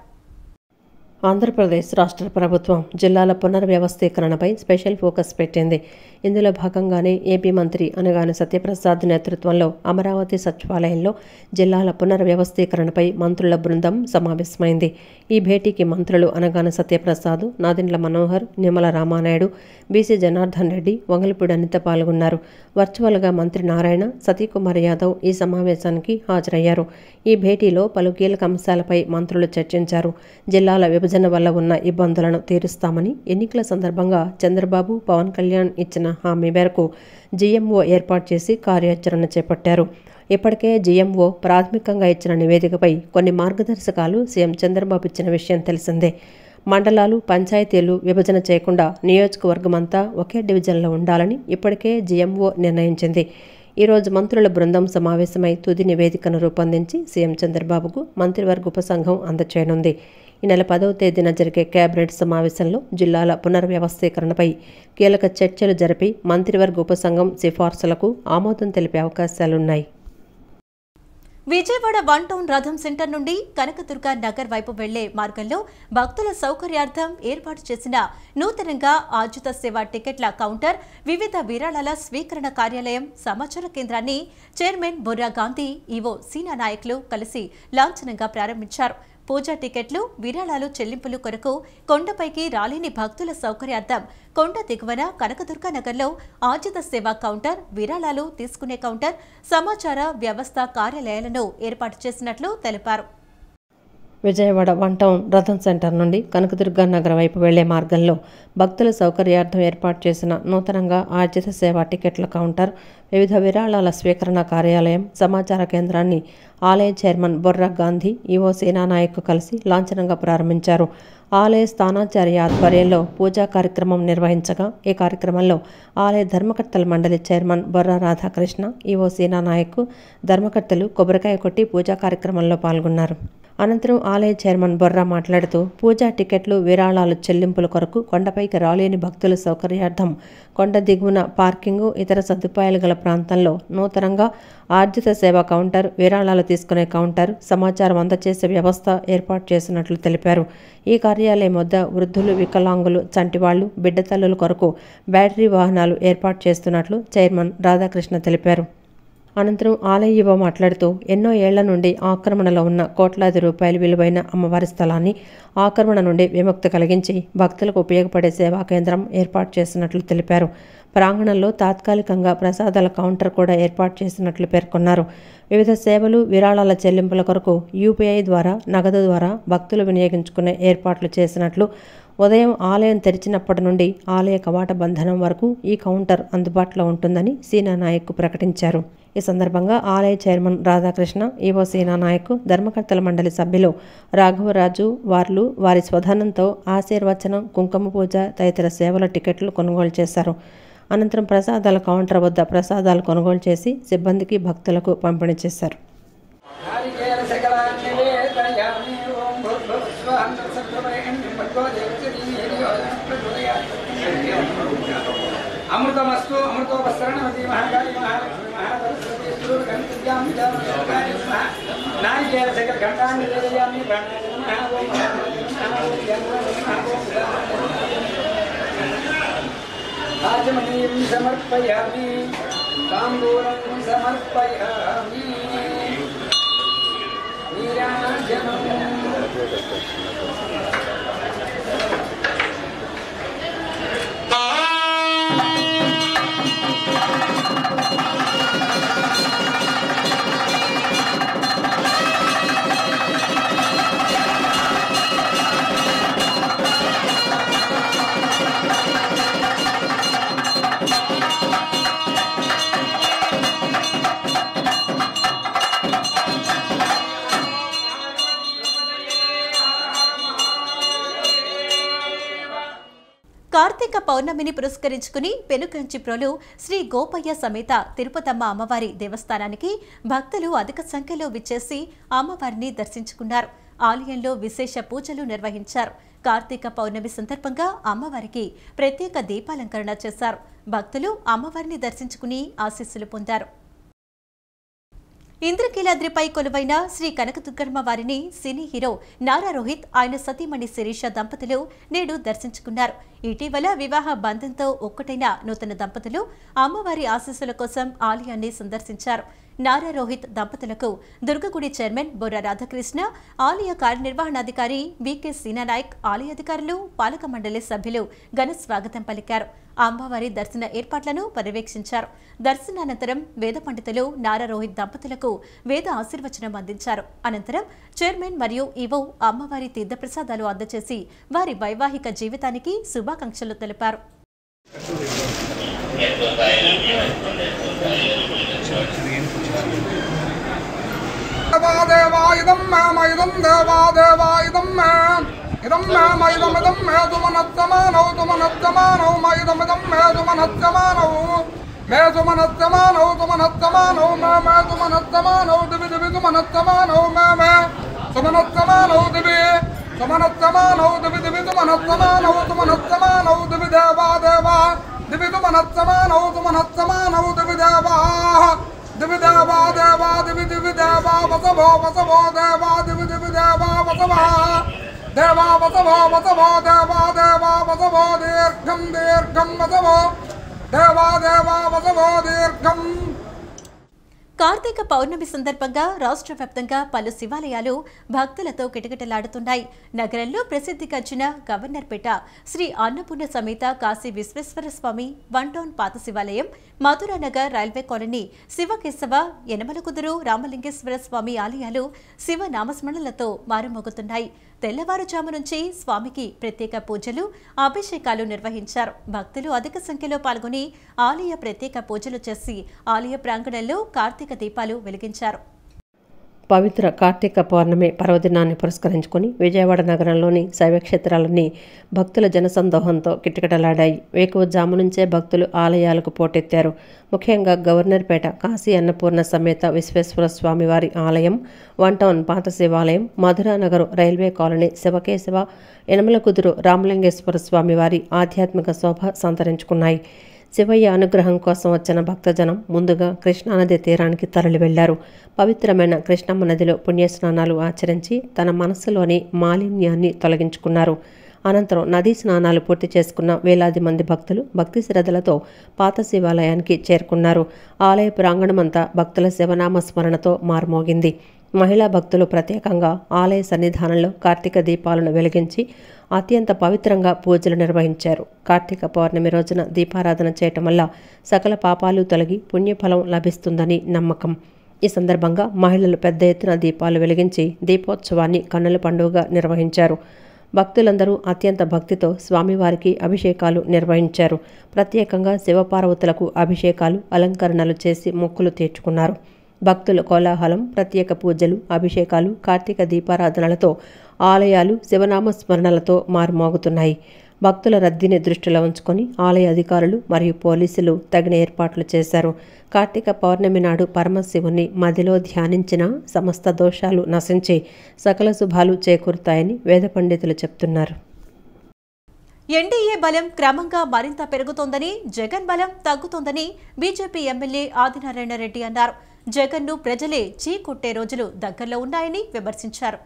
Speaker 2: ఆంధ్రప్రదేశ్ రాష్ట్ర ప్రభుత్వం జిల్లాల పునర్వ్యవస్థీకరణపై స్పెషల్ ఫోకస్ పెట్టింది. ఇందులో భాగంగానే ఏపీ మంత్రి అనగాని సత్యప్రసాద్ నేతృత్వంలో అమరావతి సచివాలయంలో జిల్లాల పునర్వ్యవస్థీకరణపై మంత్రుల బృందం సమావేశమైంది. ఈ భేటీకి మంత్రులు అనగాని సత్యప్రసాద్, నాదెండ్ల మనోహర్, నిమ్మల రామానాయుడు, బీసీ జనార్దన్ రెడ్డి, వంగలపూడి అనిత పాల్గొన్నారు. వర్చువల్గా మంత్రి నారాయణ, సతీకుమార్ యాదవ్ ఈ సమావేశానికి హాజరయ్యారు. ఈ భేటీలో పలు కీలక అంశాలపై మంత్రులు చర్చించారు. జిల్లాల విభజన వల్ల ఉన్న ఇబ్బందులను తీరుస్తామని ఎన్నికల సందర్భంగా చంద్రబాబు, పవన్ కళ్యాణ్ ఇచ్చిన హామీ మేరకు జీఎంఓ ఏర్పాటు చేసి కార్యాచరణ చేపట్టారు. ఇప్పటికే జీఎంఓ ప్రాథమికంగా ఇచ్చిన నివేదికపై కొన్ని మార్గదర్శకాలు సీఎం చంద్రబాబు ఇచ్చిన విషయం తెలిసిందే. మండలాలు, పంచాయతీలు విభజన చేయకుండా నియోజకవర్గమంతా ఒకే డివిజన్లో ఉండాలని ఇప్పటికే జీఎంఓ నిర్ణయించింది. ఈరోజు మంత్రుల బృందం సమావేశమై తుది నివేదికను రూపొందించి సీఎం చంద్రబాబుకు మంత్రివర్గ ఉపసంఘం అందచేయనుంది. ఈ నెల 10వ తేదీన జరిగే కేబినెట్ సమావేశంలో జిల్లాల పునర్వ్యవస్థీకరణపై కీలక చర్చలు జరిపి మంత్రివర్గ ఉపసంఘం సిఫార్సులకు ఆమోదం తెలిపే అవకాశాలున్నాయి.
Speaker 1: విజయవాడ వన్ టౌన్ రథం సెంటర్ నుండి కనకదుర్గ నగర్ వైపు వెళ్లే మార్గంలో భక్తుల సౌకర్యార్థం ఏర్పాటు చేసిన నూతనంగా ఆర్జిత సేవ టికెట్ల కౌంటర్, వివిధ విరాళాల స్వీకరణ కార్యాలయం, సమాచార కేంద్రాన్ని చైర్మన్ బొర్రా గాంధీ, ఈవో సీనా నాయకులు కలిసి లాంఛనంగా ప్రారంభించారు. పూజా టికెట్లు విరాళాలు చెల్లింపులు కొరకు కొండపైకి రాలేని భక్తుల సౌకర్యార్థం కొండ దిగువన కనకదుర్గ నగర్లో ఆర్జిత సేవా కౌంటర్, విరాళాలు తీసుకునే కౌంటర్, సమాచార వ్యవస్థ కార్యాలయాలను ఏర్పాటు చేసినట్లు తెలిపారు.
Speaker 2: విజయవాడ 1 టౌన్ రథం సెంటర్ నుండి కనకదుర్గ నగర్ వైపు వెళ్లే మార్గంలో భక్తుల సౌకర్యార్థం ఏర్పాటు చేసిన నూతనంగా ఆర్జిత సేవా టికెట్ల కౌంటర్, వివిధ విరాళాల స్వీకరణ కార్యాలయం, సమాచార కేంద్రాన్ని ఆలయ చైర్మన్ బొర్రా గాంధీ, ఈవో సేనానాయక్ కలిసి లాంఛనంగా ప్రారంభించారు. ఆలయ స్థానాచార్య ఆధ్వర్యంలో పూజా కార్యక్రమం నిర్వహించగా ఈ కార్యక్రమంలో ఆలయ ధర్మకర్తల మండలి చైర్మన్ బొర్రా రాధాకృష్ణ, ఈవో సేనానాయక్, ధర్మకర్తలు కొబ్బరికాయ కొట్టి పూజా కార్యక్రమంలో పాల్గొన్నారు. అనంతరం ఆలయ చైర్మన్ బొర్రా మాట్లాడుతూ పూజా టికెట్లు విరాళాలు చెల్లింపుల కొరకు కొండపైకి రాలేని భక్తుల సౌకర్యార్థం కొండ దిగువన పార్కింగు, ఇతర సదుపాయాలు గల ప్రాంతంలో నూతనంగా ఆర్జిత సేవా కౌంటర్, విరాళాలు తీసుకునే కౌంటర్, సమాచారం అందజేసే వ్యవస్థ ఏర్పాటు చేసినట్లు తెలిపారు. ఈ కార్యాలయం వద్ద వృద్ధులు, వికలాంగులు, చంటివాళ్లు, బిడ్డ తల్లుల కొరకు బ్యాటరీ వాహనాలు ఏర్పాటు చేస్తున్నట్లు చైర్మన్ రాధాకృష్ణ తెలిపారు. అనంతరం ఆలయ యువ మాట్లాడుతూ ఎన్నో ఏళ్ల నుండి ఆక్రమణలో ఉన్న కోట్లాది రూపాయలు విలువైన అమ్మవారి స్థలాన్ని ఆక్రమణ నుండి విముక్తి కలిగించి భక్తులకు ఉపయోగపడే సేవా కేంద్రం ఏర్పాటు చేసినట్లు తెలిపారు. ప్రాంగణంలో తాత్కాలికంగా ప్రసాదాల కౌంటర్ కూడా ఏర్పాటు చేసినట్లు పేర్కొన్నారు. వివిధ సేవలు, విరాళాల చెల్లింపుల కొరకు యూపీఐ ద్వారా, నగదు ద్వారా భక్తులు వినియోగించుకునే ఏర్పాట్లు చేసినట్లు, ఉదయం ఆలయం తెరిచినప్పటి నుండి ఆలయ కవాట బంధనం వరకు ఈ కౌంటర్ అందుబాటులో ఉంటుందని సేనానాయక్ ప్రకటించారు. ఈ సందర్భంగా ఆలయ చైర్మన్ రాధాకృష్ణ, ఈవో సేనానాయక్, ధర్మకర్తల మండలి సభ్యులు రాఘవరాజు వార్లు వారి స్వధనంతో ఆశీర్వచనం, కుంకుమ పూజ తదితర సేవల టికెట్లు కొనుగోలు చేశారు. అనంతరం ప్రసాదాల కౌంటర్ వద్ద ప్రసాదాలు కొనుగోలు చేసి సిబ్బందికి, భక్తులకు పంపిణీ చేశారు.
Speaker 6: అమృతమస్తు అమృతోపసరణమతి మహాకాళి మహాలక్ష్మి మహాసరస్వతి శ్రీగణపత్యాం విద్యామహాకాళి నారికేల సకల ఘంటాన్ని నివేదయామి ఆచమనీయం సమర్పయామి తాంబూలం సమర్పయామి నీరాజనం
Speaker 1: కార్తీక పౌర్ణమిని పురస్కరించుకుని పెనుకంచిప్రోలు శ్రీ గోపయ్య సమేత తిరుపతమ్మ అమ్మవారి దేవస్థానానికి భక్తులు అధిక సంఖ్యలో విచ్చేసి అమ్మవారిని దర్శించుకున్నారు. ఆలయంలో విశేష పూజలు నిర్వహించారు. కార్తీక పౌర్ణమి సందర్భంగా అమ్మవారికి ప్రత్యేక దీపాలంకరణ చేశారు. భక్తులు అమ్మవారిని దర్శించుకుని ఆశీస్సులు పొందారు. ఇంద్రకీలాద్రిపై కొలువైన శ్రీ కనకదుర్గమ్మ వారిని సినీ హీరో నారా రోహిత్, ఆయన సతీమణి శిరీష దంపతులు నేడు దర్శించుకున్నారు. ఇటీవల వివాహ బంధంతో ఒక్కటైన నూతన దంపతులు అమ్మవారి ఆశీస్సుల కోసం ఆలయాన్ని సందర్శించారు. నారా రోహిత్ దంపతులకు దుర్గగుడి చైర్మన్ బొర్రా రాధాకృష్ణ, ఆలయ కార్యనిర్వహణాధికారి వికే సేనానాయక్, ఆలయ అధికారులు, పాలక మండలి సభ్యులు ఘన స్వాగతం పలికారు. అమ్మవారి దర్శన ఏర్పాట్లను పర్యవేక్షించారు. దర్శనానంతరం వేద పండితులు నారా రోహిత్ దంపతులకు వేద ఆశీర్వచనం అందించారు. అనంతరం చైర్మన్ మరియు ఈవో అమ్మవారి తీర్థప్రసాదాలు అందజేసి వారి వైవాహిక జీవితానికి శుభాకాంక్షలు తెలిపారు.
Speaker 7: इदं मैदमिदं मेदुमनत्तमानौ तुमनत्तमानौ मैदमिदं मेदुमनत्तमानौ मेदुमनत्तमानौ तुमनत्तमानौ मेदुमनत्तमानौ दिवि दिवि तुमनत्तमानौ मे तुमनत्तमानौ दिवि तुमनत्तमानौ दिवि दिवि तुमनत्तमानौ तुमनत्तमानौ दिवि देवा देवा दिवि तुमनत्तमानौ तुमनत्तमानौ दिवि देवा दिवि देवा देवा दिवि दिवि देवा वसवो वसवो देवा दिवि दिवि देवा वसवः देवा वसवो वसवो देवा देवा वसवो दीर्घं दीर्घं वसवो देवा देवा वसवो दीर्घं.
Speaker 1: కార్తీక పౌర్ణమి సందర్భంగా రాష్ట్ర వ్యాప్తంగా పలు శివాలయాలు భక్తులతో కిటకిటలాడుతున్నాయి. నగరంలో ప్రసిద్ధిగాంచిన గవర్నర్పేట శ్రీ అన్నపూర్ణ సమేత కాశీ విశ్వేశ్వర స్వామి, వన్ టౌన్ పాత శివాలయం, మధురానగర్ రైల్వే కాలనీ, శివకేశవ, యనమలకుదురు రామలింగేశ్వర స్వామి ఆలయాలు శివ నామస్మరణలతో మారుమోగుతున్నాయి. తెల్లవారుజాము నుంచి స్వామికి ప్రత్యేక పూజలు, అభిషేకాలు నిర్వహించారు. భక్తులు అధిక సంఖ్యలో పాల్గొని ఆలయ ప్రత్యేక పూజలు చేసి ఆలయ ప్రాంగణంలో కార్తీక దీపాలు వెలిగించారు.
Speaker 2: పవిత్ర కార్తీక పౌర్ణమి పర్వదినాన్ని పురస్కరించుకుని విజయవాడ నగరంలోని శైవక్షేత్రాలన్నీ భక్తుల జనసందోహంతో కిటకిటలాడాయి. వేకువజాము నుంచే భక్తులు ఆలయాలకు పోటెత్తారు. ముఖ్యంగా గవర్నర్పేట కాశీ అన్నపూర్ణ సమేత విశ్వేశ్వర స్వామివారి ఆలయం, వన్ టౌన్ పాత శివాలయం, మధురానగర్ రైల్వే కాలనీ, శివకేశవ, యనమలకుదురు రామలింగేశ్వర స్వామివారి ఆధ్యాత్మిక శోభ సంతరించుకున్నాయి. శివయ్య అనుగ్రహం కోసం వచ్చిన భక్తజనం ముందుగా కృష్ణానది తీరానికి తరలి వెళ్లారు. పవిత్రమైన కృష్ణమ్మ నదిలో పుణ్యస్నానాలు ఆచరించి తన మనస్సులోని మాలిన్యాన్ని తొలగించుకున్నారు. అనంతరం నదీ స్నానాలు పూర్తి చేసుకున్న వేలాది మంది భక్తులు భక్తి శ్రద్ధలతో పాత శివాలయానికి చేరుకున్నారు. ఆలయ ప్రాంగణమంతా భక్తుల శివనామ స్మరణతో మారుమోగింది. మహిళా భక్తులు ప్రత్యేకంగా ఆలయ సన్నిధానంలో కార్తీక దీపాలను వెలిగించి అత్యంత పవిత్రంగా పూజలు నిర్వహించారు. కార్తీక పౌర్ణమి రోజున దీపారాధన చేయటం వల్ల సకల పాపాలు తొలగి పుణ్యఫలం లభిస్తుందని నమ్మకం. ఈ సందర్భంగా మహిళలు పెద్ద ఎత్తున దీపాలు వెలిగించి దీపోత్సవాన్ని కన్నుల పండుగగా నిర్వహించారు. భక్తులందరూ అత్యంత భక్తితో స్వామివారికి అభిషేకాలు నిర్వహించారు. ప్రత్యేకంగా శివపార్వతులకు అభిషేకాలు, అలంకరణలు చేసి మొక్కులు తీర్చుకున్నారు. భక్తుల కోలాహలం, ప్రత్యేక పూజలు, అభిషేకాలు, కార్తీక దీపారాధనలతో ఆలయాలు శివనామ స్మరణలతో మారుమోగుతున్నాయి. భక్తుల రద్దీని దృష్టిలో ఉంచుకొని ఆలయ అధికారులు మరియు పోలీసులు తగిన ఏర్పాట్లు చేశారు. కార్తీక పౌర్ణమి నాడు పరమశివుని మదిలో ధ్యానించిన సమస్త దోషాలు నశించి సకల శుభాలు చేకూరుతాయని వేద పండితులు చెప్తున్నారు.
Speaker 1: ఎన్డీఏ బలం క్రమంగా మరింత పెరుగుతోందని, జగన్ బలం తగ్గుతోందని బీజేపీ ఎమ్మెల్యే ఆదినారాయణ రెడ్డి అన్నారు. జగన్ను ప్రజలే చీకొట్టే రోజులు దగ్గరలో ఉన్నాయని విమర్శించారు.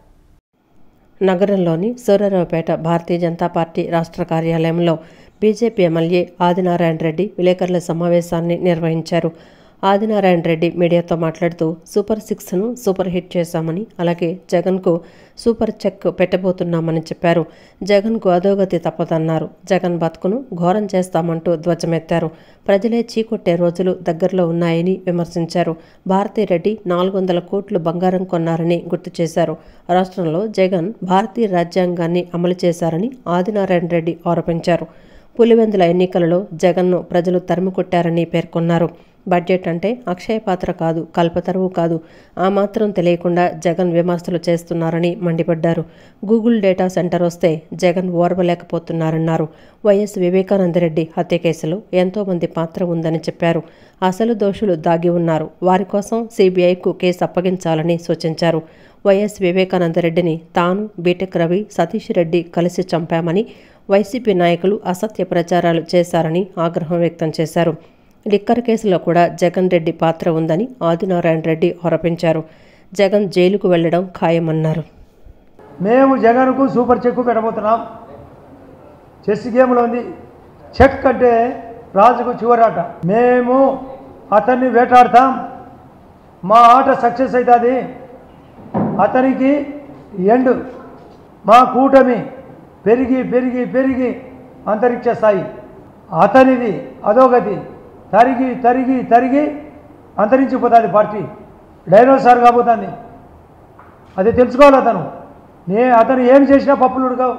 Speaker 2: నగరంలోని సూర్యారావుపేట భారతీయ జనతా పార్టీ రాష్ట్ర కార్యాలయంలో బీజేపీ ఎమ్మెల్యే ఆదినారాయణ రెడ్డి విలేకరుల సమావేశాన్ని నిర్వహించారు. ఆదినారాయణ రెడ్డి మీడియాతో మాట్లాడుతూ సూపర్ 6ను సూపర్ హిట్ చేశామని, అలాగే జగన్కు సూపర్ చెక్ పెట్టబోతున్నామని చెప్పారు. జగన్కు అధోగతి తప్పదన్నారు. జగన్ బతుకును ఘోరం చేస్తామంటూ ధ్వజమెత్తారు. ప్రజలే చీకొట్టే రోజులు దగ్గరలో ఉన్నాయని విమర్శించారు. భారతీరెడ్డి 400 కోట్లు బంగారం కొన్నారని గుర్తు చేశారు. రాష్ట్రంలో జగన్ భారతీయ రాజ్యాంగాన్ని అమలు చేశారని ఆదినారాయణ రెడ్డి ఆరోపించారు. పులివెందుల ఎన్నికలలో జగన్ను ప్రజలు తరిమికొట్టారని పేర్కొన్నారు. బడ్జెట్ అంటే అక్షయ పాత్ర కాదు, కల్పతరువు కాదు, ఆ మాత్రం తెలియకుండా జగన్ విమర్శలు చేస్తున్నారని మండిపడ్డారు. గూగుల్ డేటా సెంటర్ వస్తే జగన్ ఓర్వలేకపోతున్నారన్నారు. వైఎస్ వివేకానందరెడ్డి హత్య కేసులో ఎంతోమంది పాత్ర ఉందని చెప్పారు. అసలు దోషులు దాగి ఉన్నారు, వారి కోసం సిబిఐకు కేసు అప్పగించాలని సూచించారు. వైఎస్ వివేకానందరెడ్డిని తాను, బీటెక్ రవి, సతీష్ రెడ్డి కలిసి చంపామని వైసీపీ నాయకులు అసత్య ప్రచారాలు చేశారని ఆగ్రహం వ్యక్తం చేశారు. లిక్కర్ కేసులో కూడా జగన్ రెడ్డి పాత్ర ఉందని ఆదినారాయణ రెడ్డి ఆరోపించారు. జగన్ జైలుకు వెళ్లడం ఖాయమన్నారు.
Speaker 8: మేము జగన్కు సూపర్ చెక్ పెట్టబోతున్నాం. చెస్ గేమ్లో ఉంది. చెక్ అంటే రాజుకు చివరాట. మేము అతన్ని వేటాడతాం. మా ఆట సక్సెస్ అవుతుంది. అతనికి ఎండ్. మా కూటమి పెరిగి పెరిగి పెరిగి అంతరిక్ష స్థాయి. అతనిది అధోగతి. తరిగి తరిగి తరిగి అంతరించిపోతుంది. పార్టీ డైనోసార్ కాబోతుంది. అది తెలుసుకోవాలి. అతను ఏం చేసినా పప్పులు ఉడకావు.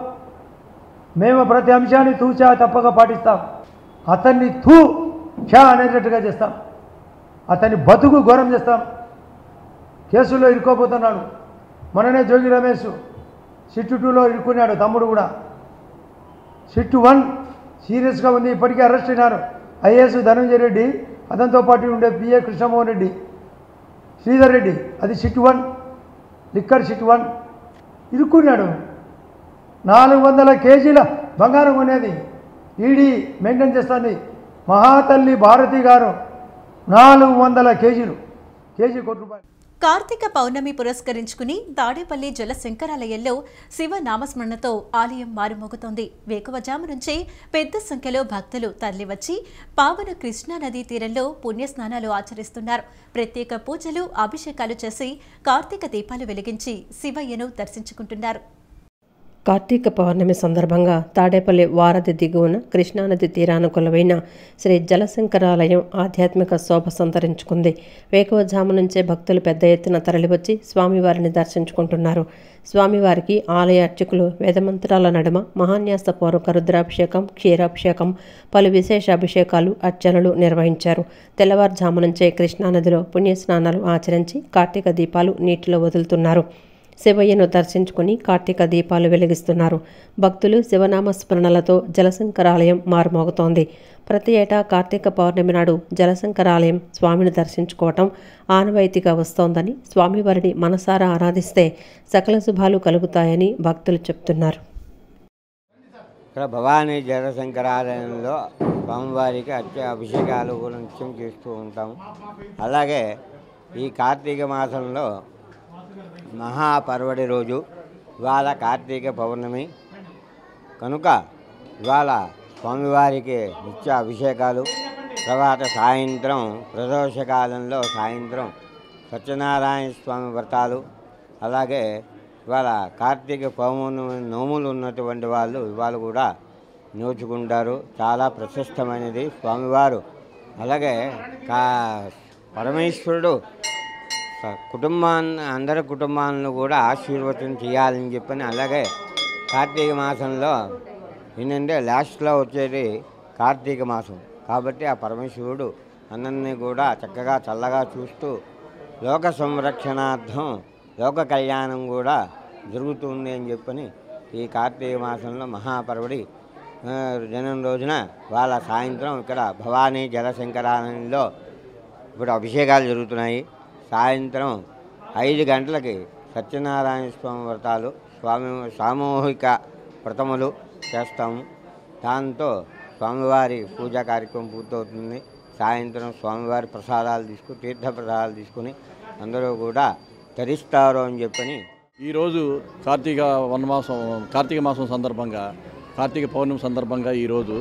Speaker 8: మేము ప్రతి అంశాన్ని తూచా తప్పక పాటిస్తాం. అతన్ని తూ చా అనేటట్టుగా చేస్తాం. అతన్ని బతుకు ఘోరం చేస్తాం. కేసులో ఇరుక్కోపోతున్నాడు. మొన్ననే జోగి రమేష్ సిట్టు 2లో ఇరుక్కున్నాడు. తమ్ముడు కూడా. సిట్టు 1 సీరియస్గా ఉంది. ఇప్పటికే అరెస్ట్ అయినారు. ఐఏఎస్ ధనంజయ రెడ్డి, అతనితో పాటు ఉండే పిఏ కృష్ణమోహన్ రెడ్డి, శ్రీధర్ రెడ్డి. అది సిట్ 1, లిక్కర్ సిట్ 1 ఇరుక్కున్నాడు. 400 కేజీల బంగారం కొనేది ఈడీ మెయింటైన్ చేస్తుంది. మహాతల్లి భారతి గారు 400 కేజీలు, కేజీ ₹1.
Speaker 1: కార్తీక పౌర్ణమి పురస్కరించుకుని తాడేపల్లి జలశంకరాలయంలో శివ నామస్మరణతో ఆలయం మారుమోగుతోంది. వేకువజాము నుంచే పెద్ద సంఖ్యలో భక్తులు తరలివచ్చి పావన కృష్ణానదీ తీరంలో పుణ్యస్నానాలు ఆచరిస్తున్నారు. ప్రత్యేక పూజలు, అభిషేకాలు చేసి కార్తీక దీపాలు వెలిగించి శివయ్యను దర్శించుకుంటున్నారు.
Speaker 2: కార్తీక పౌర్ణమి సందర్భంగా తాడేపల్లి వారధి దిగువన కృష్ణానది తీరాన కొలువైన శ్రీ జలశంకరాలయం ఆధ్యాత్మిక శోభ సంతరించుకుంది. వేకువజాము నుంచే భక్తులు పెద్ద ఎత్తున తరలివచ్చి స్వామివారిని దర్శించుకుంటున్నారు. స్వామివారికి ఆలయ అర్చకులు వేదమంత్రాల నడుమ మహాన్యాసపూర్వక రుద్రాభిషేకం, క్షీరాభిషేకం, పలు విశేష అభిషేకాలు, అర్చనలు నిర్వహించారు. తెల్లవారుజాము నుంచే కృష్ణానదిలో పుణ్యస్నానాలు ఆచరించి కార్తీక దీపాలు నీటిలో వదులుతున్నారు. శివయ్యను దర్శించుకుని కార్తీక దీపాలు వెలిగిస్తున్నారు. భక్తులు శివనామస్మరణలతో జలశంకరాలయం మారుమోగుతోంది. ప్రతి ఏటా కార్తీక పౌర్ణమి నాడు జలశంకరాలయం స్వామిని దర్శించుకోవటం ఆనవాయితీగా వస్తోందని, స్వామివారిని మనసారా ఆరాధిస్తే సకల శుభాలు కలుగుతాయని భక్తులు చెప్తున్నారు.
Speaker 9: ఇక్కడ భవానీ జలశంకరాలయంలో స్వామివారికి అభిషేకాలు నిత్యం చేస్తూ ఉంటాము. అలాగే ఈ కార్తీక మాసంలో మహాపర్వడి రోజు ఇవాళ కార్తీక పౌర్ణమి కనుక ఇవాళ స్వామివారికి నిత్య అభిషేకాలు, తర్వాత సాయంత్రం ప్రదోషకాలంలో సాయంత్రం సత్యనారాయణ స్వామి వ్రతాలు, అలాగే ఇవాళ కార్తీక పౌర్ణమి నోములు ఉన్నటువంటి వాళ్ళు ఇవాళ కూడా నోచుకుంటారు. చాలా ప్రశస్తమైనది స్వామివారు. అలాగే పరమేశ్వరుడు అందరి కుటుంబాలను కూడా ఆశీర్వచనం చేయాలని చెప్పని, అలాగే కార్తీక మాసంలో ఏంటంటే లాస్ట్లో వచ్చేది కార్తీక మాసం కాబట్టి ఆ పరమేశ్వరుడు అందరినీ కూడా చక్కగా చల్లగా చూస్తూ లోక సంరక్షణార్థం లోక కళ్యాణం కూడా జరుగుతుంది అని చెప్పని ఈ కార్తీక మాసంలో మహాపర్వడి జనం రోజున వాళ్ళ సాయంత్రం ఇక్కడ భవానీ జలశంకరాలయంలో ఇప్పుడు అభిషేకాలు జరుగుతున్నాయి. సాయంత్రం 5 గంటలకి సత్యనారాయణ స్వామి వ్రతాలు, సామూహిక వ్రతములు చేస్తాము. దాంతో స్వామివారి పూజా కార్యక్రమం పూర్తవుతుంది. సాయంత్రం స్వామివారి తీర్థ ప్రసాదాలు తీసుకుని అందరూ కూడా ధరిస్తారు అని చెప్పని
Speaker 10: ఈరోజు కార్తీక మాసం సందర్భంగా, కార్తీక పౌర్ణమి సందర్భంగా ఈరోజు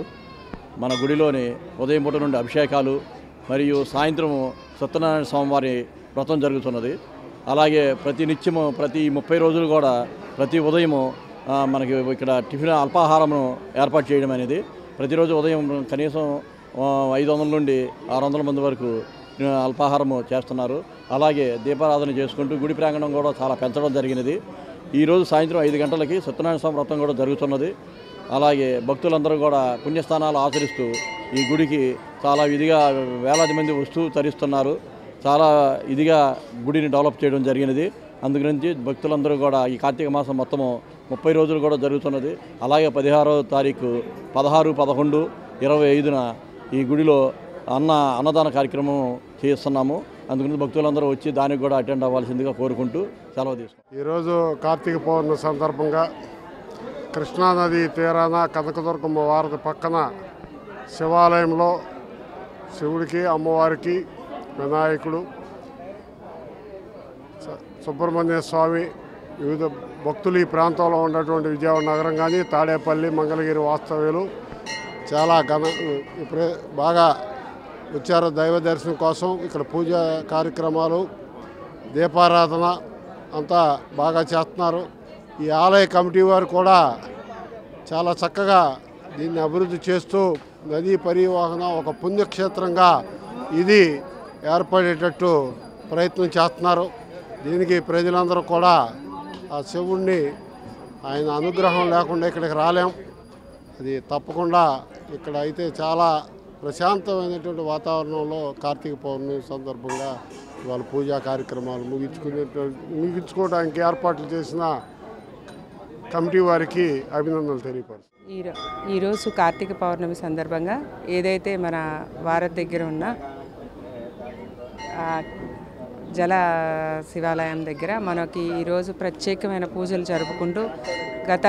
Speaker 10: మన గుడిలోని ఉదయం పూట నుండి అభిషేకాలు మరియు సాయంత్రం సత్యనారాయణ స్వామివారి వ్రతం జరుగుతున్నది. అలాగే ప్రతి నిత్యము ప్రతి 30 రోజులు కూడా ప్రతి ఉదయము మనకి ఇక్కడ టిఫిన్ అల్పాహారమును ఏర్పాటు చేయడం అనేది ప్రతిరోజు ఉదయం కనీసం 500 నుండి 600 మంది వరకు అల్పాహారము చేస్తున్నారు. అలాగే దీపారాధన చేసుకుంటూ గుడి ప్రాంగణం కూడా చాలా పెంచడం జరిగినది. ఈరోజు సాయంత్రం 5 గంటలకి సత్యనారాయణ స్వామి వ్రతం కూడా జరుగుతున్నది. అలాగే భక్తులందరూ కూడా పుణ్యస్థానాలు ఆచరిస్తూ ఈ గుడికి చాలా ఇదిగా వేలాది మంది వస్తూ తరిస్తున్నారు. చాలా ఇదిగా గుడిని డెవలప్ చేయడం జరిగినది. అందుగురించి భక్తులందరూ కూడా ఈ కార్తీక మాసం మొత్తము 30 రోజులు కూడా జరుగుతున్నది. అలాగే 16వ తారీఖు 16, 11, 25న ఈ గుడిలో అన్నదాన కార్యక్రమం చేస్తున్నాము. అందుగురించి భక్తులందరూ వచ్చి దానికి కూడా అటెండ్ అవ్వాల్సిందిగా కోరుకుంటూ సెలవు తీసుకుంటాం.
Speaker 11: ఈరోజు కార్తీక పౌర్ణమి సందర్భంగా కృష్ణానది తీరాన కనకదుర్గమ్మ వారధి పక్కన శివాలయంలో శివుడికి, అమ్మవారికి, వినాయకుడు, సుబ్రహ్మణ్య స్వామి, వివిధ భక్తులు ఈ ప్రాంతంలో ఉన్నటువంటి విజయవాడ నగరం కానీ తాడేపల్లి, మంగళగిరి వాస్తవ్యులు చాలా బాగా వచ్చారు దైవ దర్శనం కోసం. ఇక్కడ పూజా కార్యక్రమాలు, దీపారాధన అంతా బాగా చేస్తున్నారు. ఈ ఆలయ కమిటీ వారు కూడా చాలా చక్కగా దీన్ని అభివృద్ధి చేస్తూ నదీ పరివాహన ఒక పుణ్యక్షేత్రంగా ఇది ఏర్పడేటట్టు ప్రయత్నం చేస్తున్నారు. దీనికి ప్రజలందరూ కూడా ఆ శివుణ్ణి ఆయన అనుగ్రహం లేకుండా ఇక్కడికి రాలేం. అది తప్పకుండా ఇక్కడ అయితే చాలా ప్రశాంతమైనటువంటి వాతావరణంలో కార్తీక పౌర్ణమి సందర్భంగా వాళ్ళ పూజా కార్యక్రమాలు ముగించుకోవడానికి ఏర్పాట్లు చేసిన కమిటీ వారికి అభినందనలు తెలియపరుస్తారు.
Speaker 12: ఈరోజు కార్తీక పౌర్ణమి సందర్భంగా ఏదైతే మన వారధి దగ్గర ఉన్న జల శివాలయం దగ్గర మనకి ఈరోజు ప్రత్యేకమైన పూజలు జరుపుకుంటూ గత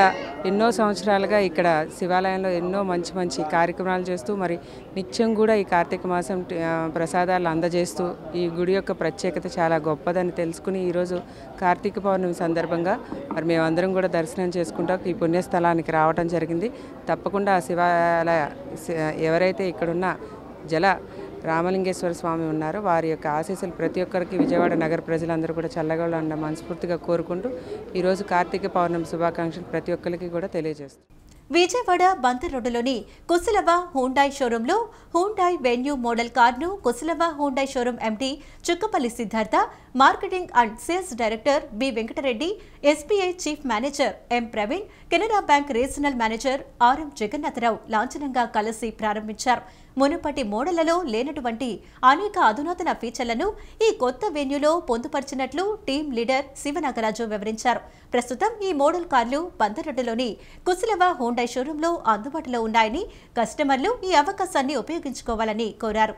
Speaker 12: ఎన్నో సంవత్సరాలుగా ఇక్కడ శివాలయంలో ఎన్నో మంచి మంచి కార్యక్రమాలు చేస్తూ మరి నిత్యం కూడా ఈ కార్తీక మాసం ప్రసాదాలు అందజేస్తూ ఈ గుడి యొక్క ప్రత్యేకత చాలా గొప్పదని తెలుసుకుని ఈరోజు కార్తీక పౌర్ణమి సందర్భంగా మరి మేమందరం కూడా దర్శనం చేసుకుంటూ ఈ పుణ్యస్థలానికి రావడం జరిగింది. తప్పకుండా ఆ శివాలయ ఎవరైతే ఇక్కడున్న జల రామలింగేశ్వర స్వామి ఉన్నారో వారి యొక్క ఆశీస్సులు ప్రతి ఒక్కరికి విజయవాడ నగర ప్రజలందరూ కూడా చల్లగా ఉండాలని మనస్ఫూర్తిగా కోరుకుంటూ ఈరోజు కార్తీక పౌర్ణమి శుభాకాంక్షలు ప్రతి ఒక్కరికి కూడా తెలియజేస్తాం.
Speaker 1: విజయవాడ బందర్ రోడ్డులోని కుశలవ హూండాయ్ షోరూంలో హూండాయ్ వెన్యూ మోడల్ కార్ను Kushalava Hyundai showroom MD Chukkapalli Siddhartha, marketing and sales director B Venkatareddy, SBI chief manager M Praveen, Canara bank regional manager RM Jagannatharao లాంఛనంగా కలిసి ప్రారంభించారు. మునుపటి మోడళ్లలో లేనటువంటి అనేక అధునాతన ఫీచర్లను ఈ కొత్త వెన్యూలో పొందుపరిచినట్లు టీం లీడర్ శివనాగరాజు వివరించారు. ప్రస్తుతం ఈ మోడల్ కార్లు బందర్రోడ్డులోని కుశలవ హూండాయ్ షోరూంలో అందుబాటులో ఉన్నాయని కస్టమర్లు ఈ అవకాశాన్ని ఉపయోగించుకోవాలని కోరారు.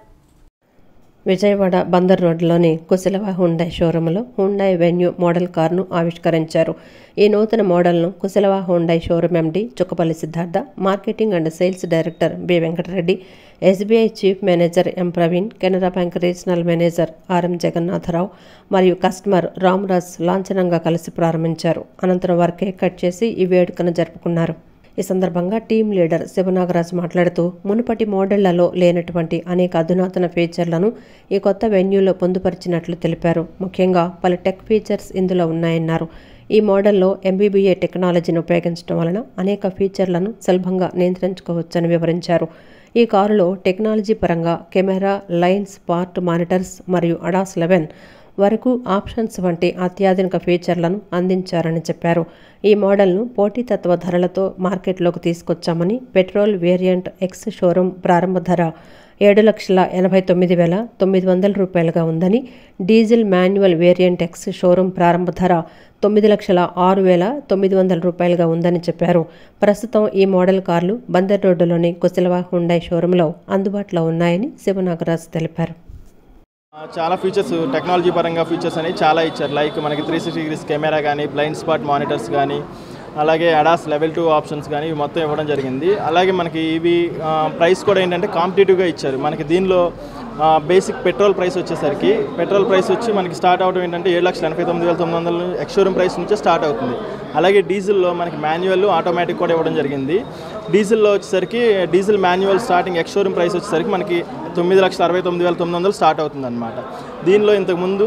Speaker 2: విజయవాడ బందర్ రోడ్లోని కుశలవ హుండాయ్ షోరూంలో హుండాయ్ వెన్యూ మోడల్ కారును ఆవిష్కరించారు. ఈ నూతన మోడల్ను Kushalava Hyundai showroom MD Chukkapalli Siddhartha, marketing and sales director B Venkatareddy, SBI chief manager M Praveen, Canara bank regional manager RM Jagannatharao మరియు కస్టమర్ రామరాజ్ లాంఛనంగా కలిసి ప్రారంభించారు. అనంతరం వారు కేక్ కట్ చేసి ఈ వేడుకను జరుపుకున్నారు. ఈ సందర్భంగా టీం లీడర్ శివనాగరాజ్ మాట్లాడుతూ మునుపటి మోడళ్లలో లేనటువంటి అనేక అధునాతన ఫీచర్లను ఈ కొత్త వెన్యూలో పొందుపరిచినట్లు తెలిపారు. ముఖ్యంగా పలు టెక్ ఫీచర్స్ ఇందులో ఉన్నాయన్నారు. ఈ మోడల్లో ఎంబీబీఏ టెక్నాలజీని ఉపయోగించడం వలన అనేక ఫీచర్లను సులభంగా నియంత్రించుకోవచ్చని వివరించారు. ఈ కారులో టెక్నాలజీ పరంగా కెమెరా, లైన్ స్పాట్ మానిటర్స్ మరియు అడాస్ 11 వరకు ఆప్షన్స్ వంటి అత్యాధునిక ఫీచర్లను అందించారని చెప్పారు. ఈ మోడల్ను పోటీతత్వ ధరలతో మార్కెట్లోకి తీసుకొచ్చామని, పెట్రోల్ వేరియంట్ ఎక్స్ షోరూం ప్రారంభ ధర 7,89,900 రూపాయలుగా ఉందని, diesel manual variant X showroom ప్రారంభ ధర 9,06,900 రూపాయలుగా ఉందని చెప్పారు. ప్రస్తుతం ఈ మోడల్ కార్లు బందర్ రోడ్డులోని కుశలవ హుండాయ్ షోరూంలో అందుబాటులో ఉన్నాయని శివనాగరాజ్ తెలిపారు.
Speaker 13: చాలా ఫీచర్స్ టెక్నాలజీ పరంగా ఫీచర్స్ అనేవి చాలా ఇచ్చారు. లైక్ మనకి 360 డిగ్రీస్ కెమెరా కానీ, బ్లైండ్ స్పాట్ మానిటర్స్ కానీ, అలాగే అడాస్ లెవెల్ 2 ఆప్షన్స్ కానీ ఇవి మొత్తం ఇవ్వడం జరిగింది. అలాగే మనకి ఇవి ప్రైస్ కూడా ఏంటంటే కాంపిటేటివ్గా ఇచ్చారు. మనకి దీనిలో బేసిక్ పెట్రోల్ ప్రైస్ వచ్చేసరికి వచ్చి మనకి స్టార్ట్ అవడం ఏంటంటే 7,89,900 ఎక్స్-షోరూమ్ ప్రైస్ నుంచే స్టార్ట్ అవుతుంది. అలాగే డీజిల్లో మనకి మాన్యువల్, ఆటోమేటిక్ కూడా ఇవ్వడం జరిగింది. డీజిల్లో వచ్చేసరికి diesel manual starting X-showroom price వచ్చేసరికి మనకి 9,69,900 స్టార్ట్ అవుతుంది అనమాట. దీనిలో ఇంతకుముందు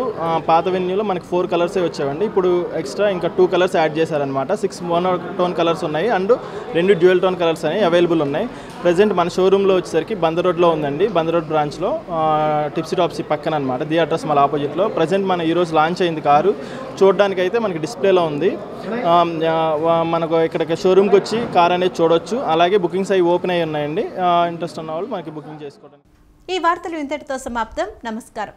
Speaker 13: పాత వెన్యూలో మనకి 4 కలర్సే వచ్చాయండి. ఇప్పుడు ఎక్స్ట్రా ఇంకా 2 కలర్స్ యాడ్ చేశారనమాట. 6 మోనోటోన్ కలర్స్ ఉన్నాయి అండ్ 2 డ్యూయల్ టోన్ కలర్స్ అనేవి అవైలబుల్ ఉన్నాయి. ప్రజెంట్ మన షోరూంలో వచ్చేసరికి బందర్ రోడ్లో ఉందండి. బందర్ రోడ్ బ్రాంచ్లో టిప్సీ టాప్సీ పక్కన అనమాట. ది అడ్రస్ మళ్ళీ ఆపోజిట్లో. ప్రజెంట్ మన ఈరోజు లాంచ్ అయింది కారు. చూడడానికి అయితే మనకి డిస్ప్లేలో ఉంది. మనకు ఇక్కడికి షోరూమ్కి వచ్చి కార్ అనేది చూడొచ్చు. అలాగే బుకింగ్స్ అవి ఓపెన్ అయ్యి ఉన్నాయండి. ఇంట్రెస్ట్ ఉన్న వాళ్ళు మనకి బుకింగ్ చేసుకోవడానికి.
Speaker 1: ఈ వార్తలు ఇంతటితో సమాప్తం. నమస్కారం.